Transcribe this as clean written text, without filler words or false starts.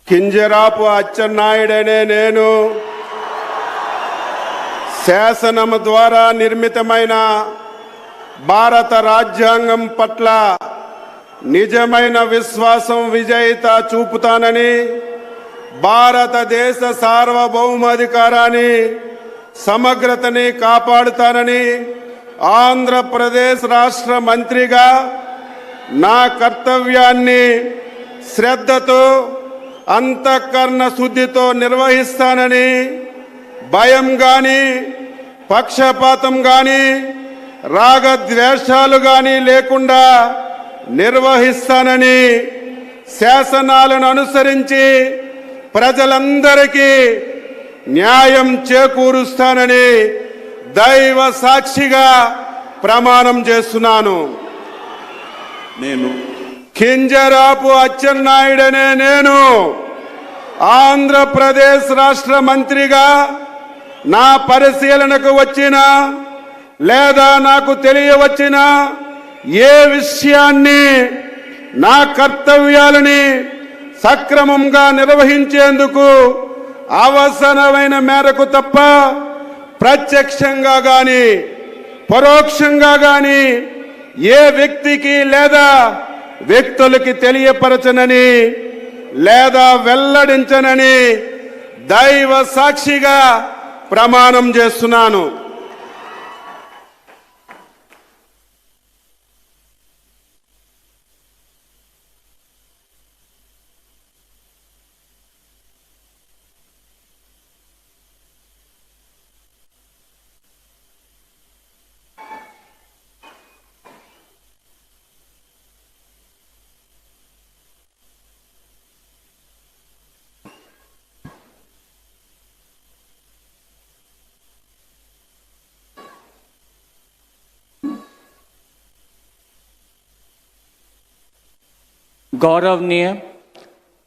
కింజరాపు అచ్చెన్నాయుడనే నేను శాసనము ద్వారా నిర్మితమైన భారత రాజ్యాంగం పట్ల నిజమైన విశ్వాసం విజేత చూపుతానని, భారతదేశ సార్వభౌమాధికారాన్ని సమగ్రతని కాపాడుతానని ఆంధ్రప్రదేశ్ రాష్ట్ర మంత్రిగా నా కర్తవ్యాన్ని శ్రద్ధతో అంతఃకరణ శుద్ధితో నిర్వహిస్తానని, భయం గాని పక్షపాతం గాని రాగద్వేషాలు గాని లేకుండా నిర్వహిస్తానని, శాసనాలను అనుసరించి ప్రజలందరికీ న్యాయం చేకూరుస్తానని దైవ సాక్షిగా ప్రమాణం చేస్తున్నాను. నేను కింజరాపు అచ్చెన్నాయుడనే నేను ఆంధ్రప్రదేశ్ రాష్ట్ర మంత్రిగా నా పరిశీలనకు వచ్చిన లేదా నాకు తెలియవచ్చిన ఏ విషయాన్ని నా కర్తవ్యాలని సక్రమంగా నిర్వహించేందుకు అవసరమైన మేరకు తప్ప ప్రత్యక్షంగా గాని పరోక్షంగా గాని ఏ వ్యక్తికి లేదా వ్యక్తులకి తెలియపరచనని లేదా వెల్లడించనని దైవ సాక్షిగా ప్రమాణం చేస్తున్నాను. गौरवनीय